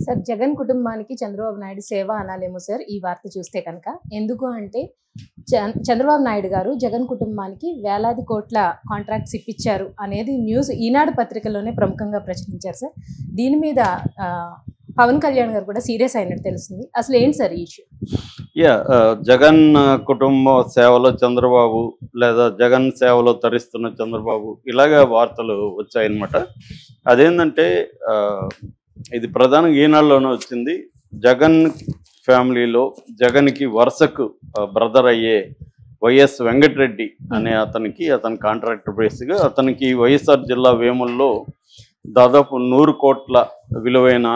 Sir Jagan కుటుంబానికి చంద్రబాబు నాయుడు సేవ అనాలేమో sir ఈ వార్త చూస్తే కనుక. ఎందుకు అంటే చంద్రబాబు నాయుడు గారు జగన్ కుటుంబానికి వేలాది కోట్ల కాంట్రాక్ట్స్ ఇప్పించారు అనేది న్యూస్ ఈనాడు పత్రికలోనే ప్రముఖంగా ప్రచురించారు సార్. దీని మీద పవన్ కళ్యాణ్ గారు కూడా సీరియస్ అయినట్టు తెలుస్తుంది. అసలు ఏంటి సార్ ఈ ఇష్యూ? జగన్ కుటుంబ సేవలో చంద్రబాబు లేదా జగన్ సేవలో తరిస్తున్న చంద్రబాబు ఇలాగా వార్తలు వచ్చాయన్నమాట. అదేంటంటే ఇది ప్రధానంగా ఈనాడులోనే వచ్చింది. జగన్ ఫ్యామిలీలో జగన్కి వరుసకు బ్రదర్ అయ్యే వైఎస్ వెంకటరెడ్డి అనే అతని కాంట్రాక్టర్ బేస్గా అతనికి వైఎస్ఆర్ జిల్లా వేముల్లో దాదాపు 100 కోట్ల విలువైన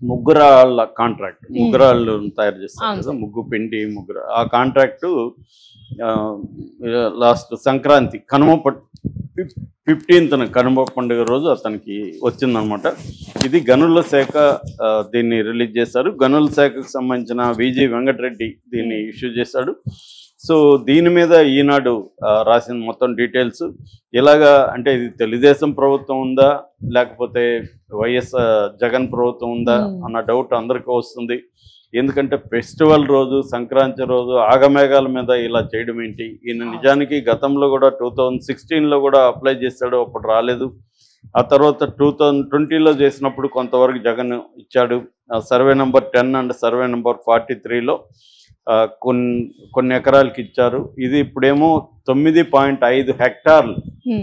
ముగ్గురాళ్ళ కాంట్రాక్ట్, ముగ్గురాళ్ళు తయారు చేస్తారు కదా, ముగ్గు పిండి ముగ్గురు, ఆ కాంట్రాక్టు లాస్ట్ సంక్రాంతి కనుమ 15న కనుమ పండుగ రోజు అతనికి వచ్చిందనమాట. ఇది గనుల శాఖ దీన్ని రిలీజ్ చేశారు. గనుల శాఖకు సంబంధించిన విజి వెంకటరెడ్డి దీన్ని ఇష్యూ చేశాడు. సో దీని మీద ఈనాడు రాసిన మొత్తం డీటెయిల్స్ ఇలాగా, అంటే ఇది తెలుగుదేశం ప్రభుత్వం ఉందా లేకపోతే వైఎస్ జగన్ ప్రభుత్వం ఉందా అన్న డౌట్ అందరికీ వస్తుంది. ఎందుకంటే ఫెస్టివల్ రోజు, సంక్రాంతి రోజు ఆగమేఘాల మీద ఇలా చేయడం ఏంటి? ఈయన నిజానికి గతంలో కూడా 2016లో కూడా అప్లై చేశాడు, అప్పుడు రాలేదు. ఆ తర్వాత 2020లో చేసినప్పుడు కొంతవరకు జగన్ ఇచ్చాడు. Survey number 10 and survey number 43లో కొన్ని ఎకరాలకి ఇచ్చారు. ఇది ఇప్పుడేమో 9.5 హెక్టార్లు,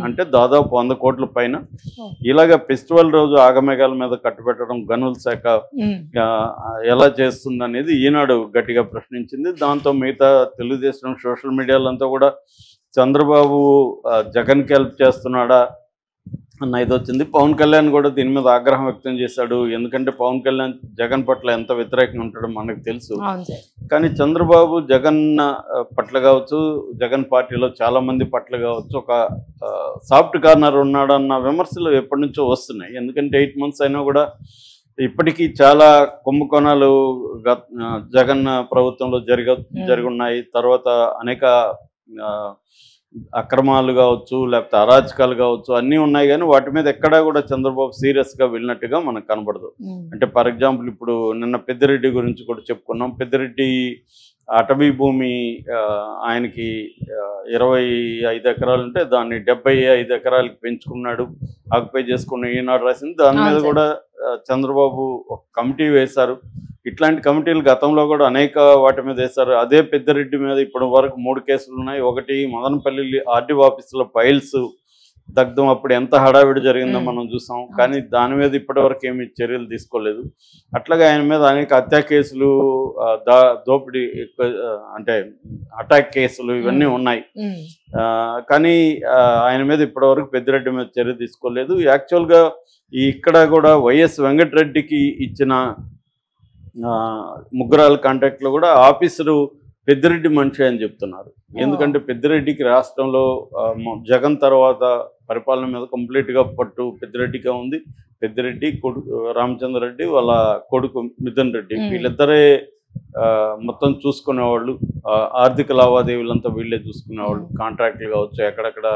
అంటే దాదాపు 100 కోట్ల పైన. ఇలాగ ఫెస్టివల్ రోజు ఆగమేఘాల మీద కట్టుబెట్టడం గనుల శాఖ ఎలా చేస్తుంది అనేది ఈనాడు గట్టిగా ప్రశ్నించింది. దాంతో మిగతా తెలుగుదేశం సోషల్ మీడియాలంతా కూడా చంద్రబాబు జగన్కి హెల్ప్ చేస్తున్నాడా అన్న ఇది వచ్చింది. పవన్ కళ్యాణ్ కూడా దీని మీద ఆగ్రహం వ్యక్తం చేశాడు. ఎందుకంటే పవన్ కళ్యాణ్ జగన్ పట్ల ఎంత వ్యతిరేకంగా ఉంటాడో మనకు తెలుసు. కానీ చంద్రబాబు జగన్ పట్ల కావచ్చు, జగన్ పార్టీలో చాలా మంది పట్ల కావచ్చు, ఒక సాఫ్ట్ కార్నర్ ఉన్నాడన్న విమర్శలు ఎప్పటి నుంచో వస్తున్నాయి. ఎందుకంటే 8 months అయినా కూడా ఇప్పటికీ చాలా కుంభకోణాలు జగన్ ప్రభుత్వంలో జరుగున్నాయి. తర్వాత అనేక అక్రమాలు కావచ్చు, లేకపోతే అరాచకాలు కావచ్చు, అన్నీ ఉన్నాయి. కానీ వాటి మీద ఎక్కడా కూడా చంద్రబాబు సీరియస్గా వెళ్ళినట్టుగా మనకు కనబడదు. అంటే ఫర్ ఎగ్జాంపుల్ ఇప్పుడు నిన్న పెద్దిరెడ్డి గురించి కూడా చెప్పుకున్నాం. పెద్దిరెడ్డి అటవీ భూమి ఆయనకి 25 ఎకరాలు ఉంటే దాన్ని 75 ఎకరాలకి పెంచుకున్నాడు, ఆక్యుపై చేసుకున్న ఈనాడు రాసింది. దాని మీద కూడా చంద్రబాబు ఒక కమిటీ వేశారు. ఇట్లాంటి కమిటీలు గతంలో కూడా అనేక వాటి మీద వేశారు. అదే పెద్దిరెడ్డి మీద ఇప్పటి వరకు 3 కేసులు ఉన్నాయి. ఒకటి మదనపల్లి ఆర్డీఓ ఆఫీసులో ఫైల్స్ దగ్ధం, అప్పుడు ఎంత హడావిడి జరిగిందో మనం చూసాం. కానీ దాని మీద ఇప్పటి వరకు ఏమి చర్యలు తీసుకోలేదు. అట్లాగే ఆయన మీద అనేక హత్యా కేసులు, దోపిడీ, అంటే అటాక్ కేసులు ఇవన్నీ ఉన్నాయి. కానీ ఆయన మీద ఇప్పటి వరకు పెద్దిరెడ్డి మీద చర్య తీసుకోలేదు. యాక్చువల్గా ఇక్కడ కూడా వైఎస్ వెంకటరెడ్డికి ఇచ్చిన ముగ్గురాల కాంట్రాక్ట్లో కూడా ఆఫీసరు పెద్దిరెడ్డి మనిషి అని చెప్తున్నారు. ఎందుకంటే పెద్దిరెడ్డికి రాష్ట్రంలో జగన్ తర్వాత పరిపాలన మీద కంప్లీట్గా పట్టు పెద్దిరెడ్డిగా ఉంది. పెద్దిరెడ్డి కొడుకు రామచంద్రరెడ్డి, వాళ్ళ కొడుకు మిథున్ రెడ్డి, వీళ్ళిద్దరే మొత్తం చూసుకునేవాళ్ళు. ఆర్థిక లావాదేవీలంతా వీళ్ళే చూసుకునేవాళ్ళు. కాంట్రాక్ట్లు కావచ్చు, ఎక్కడెక్కడ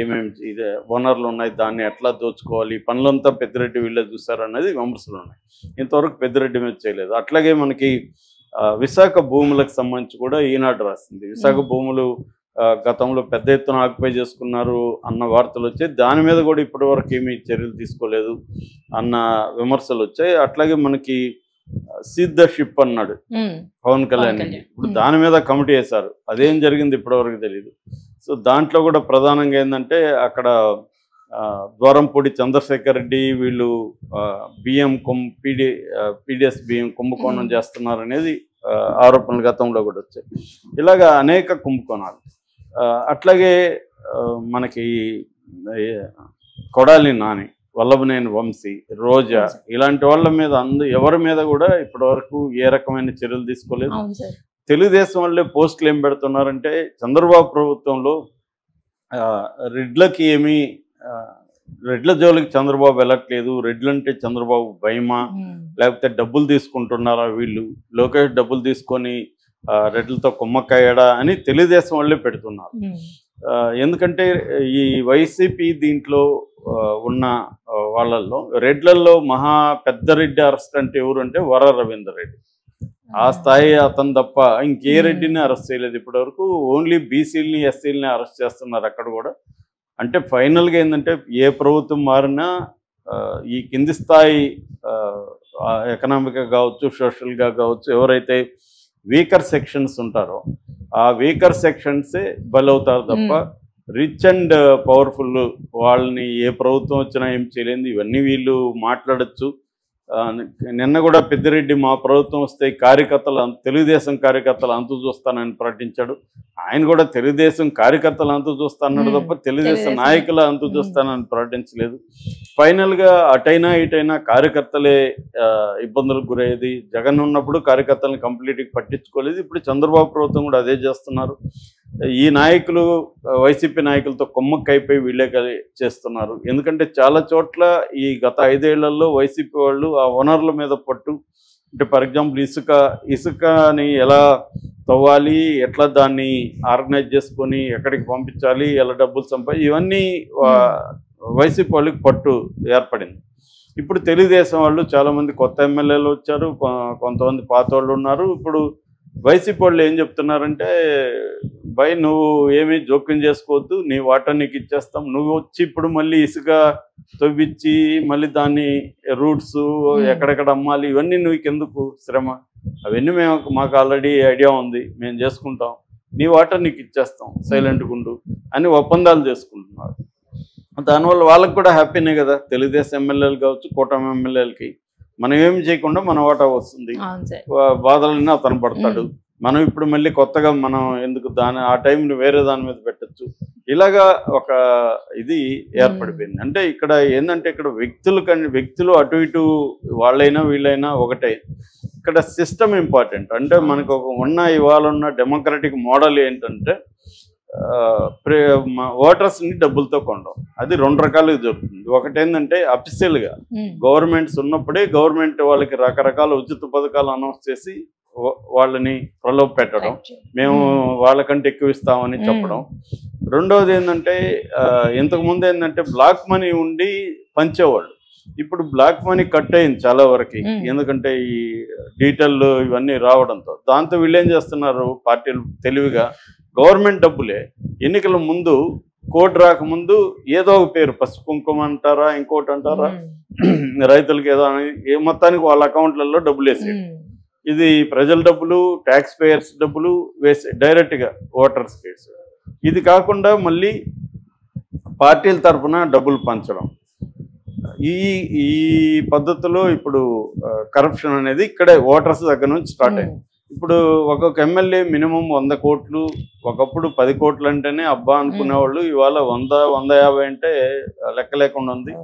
ఏమేమి ఇదే వనరులు ఉన్నాయి, దాన్ని ఎట్లా దోచుకోవాలి, పనులంతా పెద్దిరెడ్డి వీళ్ళే చూస్తారనేది విమర్శలు ఉన్నాయి. ఇంతవరకు పెద్దిరెడ్డి మీద చేయలేదు. అట్లాగే మనకి విశాఖ భూములకు సంబంధించి కూడా ఈనాడు రాసింది. విశాఖ భూములు గతంలో పెద్ద ఎత్తున ఆక్యుపై చేసుకున్నారు అన్న వార్తలు వచ్చాయి. దాని మీద కూడా ఇప్పటి వరకు ఏమీ చర్యలు తీసుకోలేదు అన్న విమర్శలు వచ్చాయి. అట్లాగే మనకి సీడ్ ద షిప్ అన్నాడు పవన్ కళ్యాణ్, ఇప్పుడు దాని మీద కమిటీ వేశారు. అదేం జరిగింది ఇప్పటి వరకు తెలియదు. సో దాంట్లో కూడా ప్రధానంగా ఏంటంటే అక్కడ ద్వారంపూడి చంద్రశేఖర్ రెడ్డి వీళ్ళు బియ్యం పీడిఎస్ బియ్యం కుంభకోణం చేస్తున్నారనేది ఆరోపణలు గతంలో కూడా వచ్చాయి. ఇలాగా అనేక కుంభకోణాలు. అట్లాగే మనకి కొడాలి నాని, వల్లభనేని వంశీ, రోజా, ఇలాంటి వాళ్ళ మీద ఎవరి మీద కూడా ఇప్పటి వరకు ఏ రకమైన చర్యలు తీసుకోలేదు. తెలుగుదేశం వాళ్ళే పోస్టులు ఏం పెడుతున్నారంటే చంద్రబాబు ప్రభుత్వంలో రెడ్లకి ఏమీ రెడ్ల జోలికి చంద్రబాబు వెళ్ళట్లేదు, రెడ్లంటే చంద్రబాబు భయమా, లేకపోతే డబ్బులు తీసుకుంటున్నారా వీళ్ళు, లోకేష్ డబ్బులు తీసుకొని రెడ్లతో కుమ్మక్కయ్యాడా అని తెలుగుదేశం వాళ్ళే పెడుతున్నారు. ఎందుకంటే ఈ వైసీపీ దీంట్లో ఉన్న వాళ్ళల్లో రెడ్లల్లో మహా పెద్ద రెడ్డి అరెస్ట్ అంటే ఎవరు అంటే వర రవీందర్ రెడ్డి. ఆ స్థాయి అతను తప్ప ఇంకే రెడ్డిని అరెస్ట్ చేయలేదు ఇప్పటి వరకు. ఓన్లీ బీసీలని ఎస్సీలని అరెస్ట్ చేస్తున్నారు అక్కడ కూడా. అంటే ఫైనల్గా ఏంటంటే ఏ ప్రభుత్వం మారినా ఈ కింది స్థాయి ఎకనామిక్గా కావచ్చు, సోషల్గా కావచ్చు, ఎవరైతే వీకర్ సెక్షన్స్ ఉంటారో ఆ వీకర్ సెక్షన్సే బలవుతారు తప్ప రిచ్ అండ్ పవర్ఫుల్ వాళ్ళని ఏ ప్రభుత్వం వచ్చినా ఏం చేయలేదు. ఇవన్నీ వీళ్ళు మాట్లాడచ్చు. నిన్న కూడా పెద్దిరెడ్డి మా ప్రభుత్వం వస్తే కార్యకర్తలు తెలుగుదేశం కార్యకర్తలు అంతు చూస్తానని ప్రకటించాడు. ఆయన కూడా తెలుగుదేశం కార్యకర్తలు అంతు చూస్తానన్నాడు తప్ప తెలుగుదేశం నాయకుల అంతు చూస్తానని ప్రకటించలేదు. ఫైనల్గా అటైనా ఇటైనా కార్యకర్తలే ఇబ్బందులకు గురయ్యేది. జగన్ ఉన్నప్పుడు కార్యకర్తలను కంప్లీట్గా పట్టించుకోలేదు. ఇప్పుడు చంద్రబాబు ప్రభుత్వం కూడా అదే చేస్తున్నారు. ఈ నాయకులు వైసీపీ నాయకులతో కొమ్మక్కైపోయి వీళ్ళే చేస్తున్నారు. ఎందుకంటే చాలా చోట్ల ఈ గత 5 ఏళ్లలో వైసీపీ వాళ్ళు ఆ ఓనర్ల మీద పట్టు, అంటే ఫర్ ఎగ్జాంపుల్ ఇసుకని ఎలా తవ్వాలి, ఎట్లా దాన్ని ఆర్గనైజ్ చేసుకొని ఎక్కడికి పంపించాలి, ఎలా డబ్బులు ఇవన్నీ వైసీపీ వాళ్ళకి పట్టు ఏర్పడింది. ఇప్పుడు తెలుగుదేశం వాళ్ళు చాలామంది కొత్త ఎమ్మెల్యేలు వచ్చారు, కొంతమంది పాత వాళ్ళు ఉన్నారు. ఇప్పుడు వైసీపీ వాళ్ళు ఏం చెప్తున్నారంటే, భయ్ నువ్వు ఏమీ జోక్యం చేసుకోవద్దు, నీ వాటర్ నీకు ఇచ్చేస్తాం, నువ్వు వచ్చి ఇప్పుడు మళ్ళీ ఇసుక తవ్వించి మళ్ళీ దాన్ని రూట్స్ ఎక్కడెక్కడ అమ్మాలి, ఇవన్నీ నువ్వుకెందుకు శ్రమ, అవన్నీ మాకు ఆల్రెడీ ఐడియా ఉంది, మేము చేసుకుంటాం, నీ వాటర్ నీకు ఇచ్చేస్తాం, సైలెంట్గా ఉండు అని ఒప్పందాలు చేసుకుంటున్నారు. దానివల్ల వాళ్ళకి కూడా హ్యాపీనే కదా, తెలుగుదేశం ఎమ్మెల్యేలు కావచ్చు, కూటమి ఎమ్మెల్యేలకి మనం ఏమి చేయకుండా మన వాటా వస్తుంది, బాధలన్నీ అతను పడతాడు. మనం ఇప్పుడు మళ్ళీ కొత్తగా మనం ఎందుకు ఆ టైంని వేరే దాని మీద పెట్టచ్చు. ఇలాగా ఒక ఇది ఏర్పడిపోయింది. అంటే ఇక్కడ ఏంటంటే ఇక్కడ వ్యక్తులు అటు ఇటు వాళ్ళైనా వీళ్ళైనా ఒకటే. ఇక్కడ సిస్టమ్ ఇంపార్టెంట్. అంటే మనకు ఇవాళ ఉన్న డెమోక్రటిక్ మోడల్ ఏంటంటే ఓటర్స్ని డబ్బులతో కొనడం. అది 2 రకాలుగా జరుగుతుంది. ఒకటి ఏంటంటే అఫీషియల్గా గవర్నమెంట్స్ ఉన్నప్పుడే గవర్నమెంట్ వాళ్ళకి రకరకాల ఉచిత పథకాలు అనౌన్స్ చేసి వాళ్ళని ప్రలోభ పెట్టడం, మేము వాళ్ళకంటే ఎక్కువ ఇస్తామని చెప్పడం. రెండవది ఏంటంటే ఇంతకుముందు ఏంటంటే బ్లాక్ మనీ ఉండి పంచేవాళ్ళు. ఇప్పుడు బ్లాక్ మనీ కట్ అయింది చాలా వరకు, ఎందుకంటే ఈ డీటెయిల్ ఇవన్నీ రావడంతో. దాంతో వీళ్ళు ఏం చేస్తున్నారు, పార్టీలు తెలివిగా గవర్నమెంట్ డబ్బులే ఎన్నికల ముందు కోడ్ రాకముందు ఏదో ఒక పేరు, పసుపు కుంకుమ అంటారా, ఇంకోటి అంటారా, రైతులకి ఏదో అని మొత్తానికి వాళ్ళ అకౌంట్లలో డబ్బులు వేసేది. ఇది ప్రజల డబ్బులు, ట్యాక్స్ పేయర్స్ డబ్బులు వేసే డైరెక్ట్గా ఓటర్స్ కేసు. ఇది కాకుండా మళ్ళీ పార్టీల తరఫున డబ్బులు పంచడం. ఈ పద్ధతిలో ఇప్పుడు కరప్షన్ అనేది ఇక్కడే ఓటర్స్ దగ్గర నుంచి స్టార్ట్ అయింది. ఇప్పుడు ఒక్కొక్క ఎమ్మెల్యే మినిమం 100 కోట్లు, ఒకప్పుడు 10 కోట్లు అంటేనే అబ్బా అనుకునేవాళ్ళు. ఇవాళ 100-150 అంటే లెక్క లేకుండా ఉంది.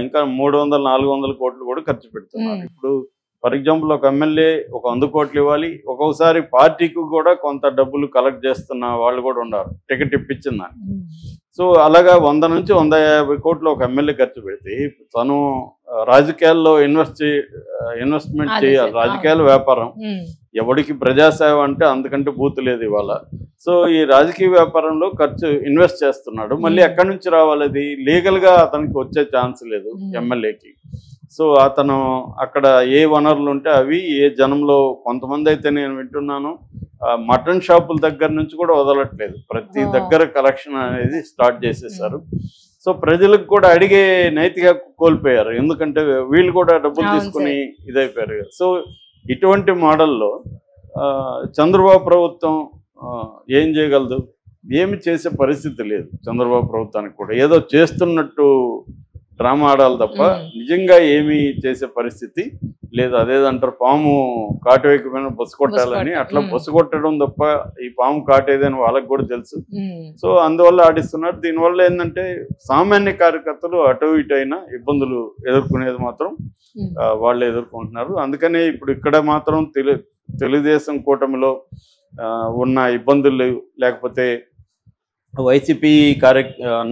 ఇంకా 300-400 కోట్లు కూడా ఖర్చు పెడుతున్నారు. ఇప్పుడు ఫర్ ఎగ్జాంపుల్ ఒక ఎమ్మెల్యే ఒక 100 కోట్లు ఇవ్వాలి, ఒక్కొక్కసారి పార్టీకి కూడా కొంత డబ్బులు కలెక్ట్ చేస్తున్న వాళ్ళు కూడా ఉన్నారు టికెట్ ఇప్పించిన దాన్ని. సో అలాగా 100 నుంచి 150 కోట్లు ఒక ఎమ్మెల్యే ఖర్చు పెడితే తను రాజకీయాల్లో ఇన్వెస్ట్మెంట్ చేయాలి. రాజకీయాల వ్యాపారం, ఎవడికి ప్రజాసేవ అంటే అందుకంటే బూతు లేదు ఇవాళ. సో ఈ రాజకీయ వ్యాపారంలో ఇన్వెస్ట్ చేస్తున్నాడు. మళ్ళీ ఎక్కడి నుంచి రావాలి, అది లీగల్గా అతనికి వచ్చే ఛాన్స్ లేదు ఎమ్మెల్యేకి. సో అతను అక్కడ ఏ వనరులు ఉంటే అవి ఏ జనంలో కొంతమంది అయితే నేను వింటున్నాను మటన్ షాపుల దగ్గర నుంచి కూడా వదలట్లేదు, ప్రతి దగ్గర కలెక్షన్ అనేది స్టార్ట్ చేసేసారు. సో ప్రజలకు కూడా అడిగే నైతిక కోల్పోయారు, ఎందుకంటే వీళ్ళు కూడా డబ్బులు తీసుకుని ఇదైపోయారు. సో ఇటువంటి మోడల్లో చంద్రబాబు ప్రభుత్వం ఏం చేయగలదు, ఏమి చేసే పరిస్థితి లేదు. చంద్రబాబు ప్రభుత్వానికి కూడా ఏదో చేస్తున్నట్టు డ్రామా ఆడాలి తప్ప నిజంగా ఏమీ చేసే పరిస్థితి లేదు. అదేదంటారు పాము కాటు వేయకపోయినా బొస్సు కొట్టాలని, అట్లా బొస్సు కొట్టడం తప్ప ఈ పాము కాటేదని వాళ్ళకి కూడా తెలుసు. సో అందువల్ల ఆడిస్తున్నారు. దీనివల్ల ఏంటంటే సామాన్య కార్యకర్తలు అటు ఇటు అయినా ఇబ్బందులు ఎదుర్కొనేది మాత్రం వాళ్ళు ఎదుర్కొంటున్నారు. అందుకనే ఇప్పుడు ఇక్కడ మాత్రం తెలుగుదేశం కూటమిలో ఉన్న ఇబ్బందులు, లేకపోతే వైసీపీ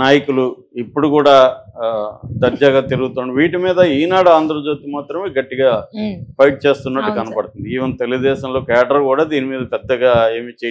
నాయకులు ఇప్పుడు కూడా దర్జాగా తిరుగుతున్నారు. వీటి మీద ఈనాడు ఆంధ్రజ్యోతి మాత్రమే గట్టిగా ఫైట్ చేస్తున్నట్టు కనపడుతుంది. ఈవెన్ తెలుగుదేశంలో కేడర్ కూడా దీని మీద పెద్దగా ఏమి